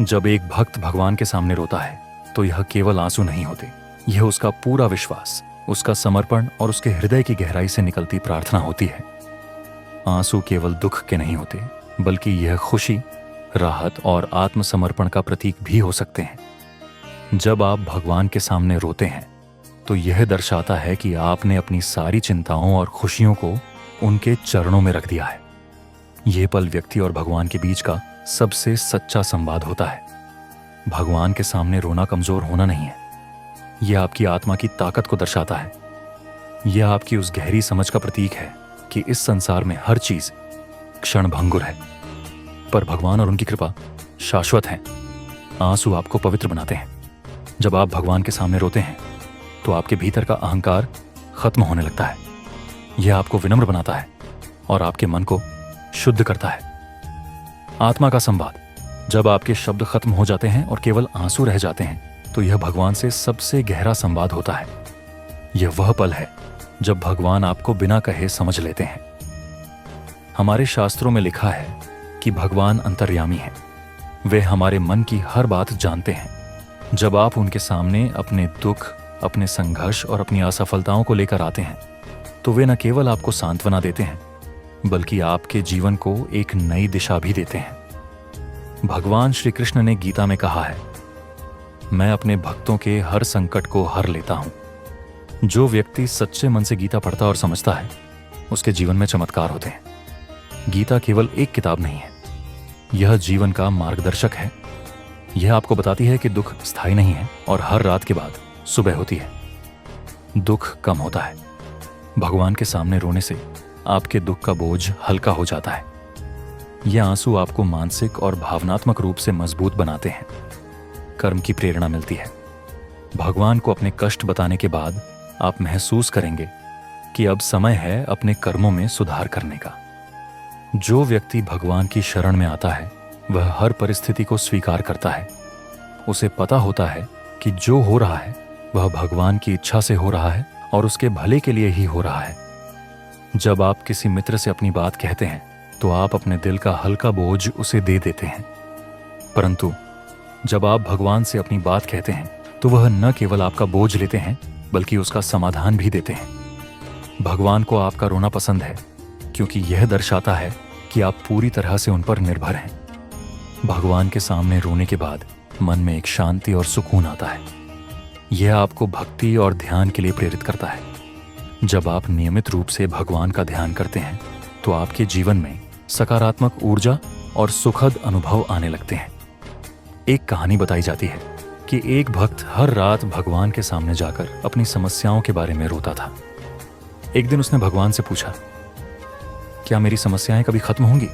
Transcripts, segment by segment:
जब एक भक्त भगवान के सामने रोता है तो यह केवल आंसू नहीं होते, यह उसका पूरा विश्वास, उसका समर्पण और उसके हृदय की गहराई से निकलती प्रार्थना होती है। आंसू केवल दुख के नहीं होते, बल्कि यह खुशी, राहत और आत्मसमर्पण का प्रतीक भी हो सकते हैं। जब आप भगवान के सामने रोते हैं तो यह दर्शाता है कि आपने अपनी सारी चिंताओं और खुशियों को उनके चरणों में रख दिया है। यह पल व्यक्ति और भगवान के बीच का सबसे सच्चा संवाद होता है। भगवान के सामने रोना कमजोर होना नहीं है, यह आपकी आत्मा की ताकत को दर्शाता है। यह आपकी उस गहरी समझ का प्रतीक है कि इस संसार में हर चीज क्षणभंगुर है, पर भगवान और उनकी कृपा शाश्वत है। आंसू आपको पवित्र बनाते हैं। जब आप भगवान के सामने रोते हैं तो आपके भीतर का अहंकार खत्म होने लगता है। यह आपको विनम्र बनाता है और आपके मन को शुद्ध करता है। आत्मा का संवाद, जब आपके शब्द खत्म हो जाते हैं और केवल आंसू रह जाते हैं तो यह भगवान से सबसे गहरा संवाद होता है। यह वह पल है जब भगवान आपको बिना कहे समझ लेते हैं। हमारे शास्त्रों में लिखा है कि भगवान अंतर्यामी हैं। वे हमारे मन की हर बात जानते हैं। जब आप उनके सामने अपने दुख, अपने संघर्ष और अपनी असफलताओं को लेकर आते हैं तो वे न केवल आपको सांत्वना देते हैं, बल्कि आपके जीवन को एक नई दिशा भी देते हैं। भगवान श्री कृष्ण ने गीता में कहा है, मैं अपने भक्तों के हर संकट को हर लेता हूं। जो व्यक्ति सच्चे मन से गीता पढ़ता और समझता है, उसके जीवन में चमत्कार होते हैं। गीता केवल एक किताब नहीं है, यह जीवन का मार्गदर्शक है। यह आपको बताती है कि दुख स्थायी नहीं है और हर रात के बाद सुबह होती है। दुख कम होता है। भगवान के सामने रोने से आपके दुख का बोझ हल्का हो जाता है। यह आंसू आपको मानसिक और भावनात्मक रूप से मजबूत बनाते हैं। कर्म की प्रेरणा मिलती है। भगवान को अपने कष्ट बताने के बाद आप महसूस करेंगे कि अब समय है अपने कर्मों में सुधार करने का। जो व्यक्ति भगवान की शरण में आता है वह हर परिस्थिति को स्वीकार करता है। उसे पता होता है कि जो हो रहा है वह भगवान की इच्छा से हो रहा है और उसके भले के लिए ही हो रहा है। जब आप किसी मित्र से अपनी बात कहते हैं तो आप अपने दिल का हल्का बोझ उसे दे देते हैं, परंतु जब आप भगवान से अपनी बात कहते हैं तो वह न केवल आपका बोझ लेते हैं बल्कि उसका समाधान भी देते हैं। भगवान को आपका रोना पसंद है क्योंकि यह दर्शाता है कि आप पूरी तरह से उन पर निर्भर हैं। भगवान के सामने रोने के बाद मन में एक शांति और सुकून आता है। यह आपको भक्ति और ध्यान के लिए प्रेरित करता है। जब आप नियमित रूप से भगवान का ध्यान करते हैं तो आपके जीवन में सकारात्मक ऊर्जा और सुखद अनुभव आने लगते हैं। एक कहानी बताई जाती है कि एक भक्त हर रात भगवान के सामने जाकर अपनी समस्याओं के बारे में रोता था। एक दिन उसने भगवान से पूछा, क्या मेरी समस्याएं कभी खत्म होंगी?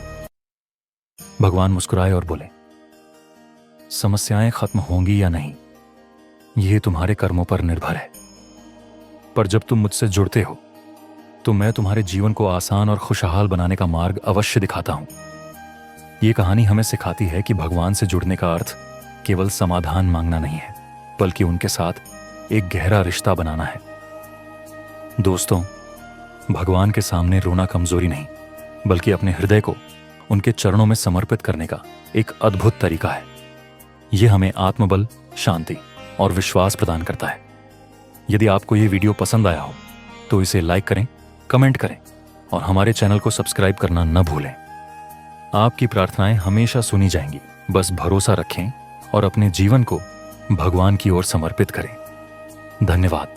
भगवान मुस्कुराए और बोले, समस्याएं खत्म होंगी या नहीं, यह तुम्हारे कर्मों पर निर्भर है। पर जब तुम मुझसे जुड़ते हो तो मैं तुम्हारे जीवन को आसान और खुशहाल बनाने का मार्ग अवश्य दिखाता हूं। यह कहानी हमें सिखाती है कि भगवान से जुड़ने का अर्थ केवल समाधान मांगना नहीं है, बल्कि उनके साथ एक गहरा रिश्ता बनाना है। दोस्तों, भगवान के सामने रोना कमजोरी नहीं, बल्कि अपने हृदय को उनके चरणों में समर्पित करने का एक अद्भुत तरीका है। यह हमें आत्मबल, शांति और विश्वास प्रदान करता है। यदि आपको यह वीडियो पसंद आया हो तो इसे लाइक करें, कमेंट करें और हमारे चैनल को सब्सक्राइब करना न भूलें। आपकी प्रार्थनाएं हमेशा सुनी जाएंगी। बस भरोसा रखें और अपने जीवन को भगवान की ओर समर्पित करें। धन्यवाद।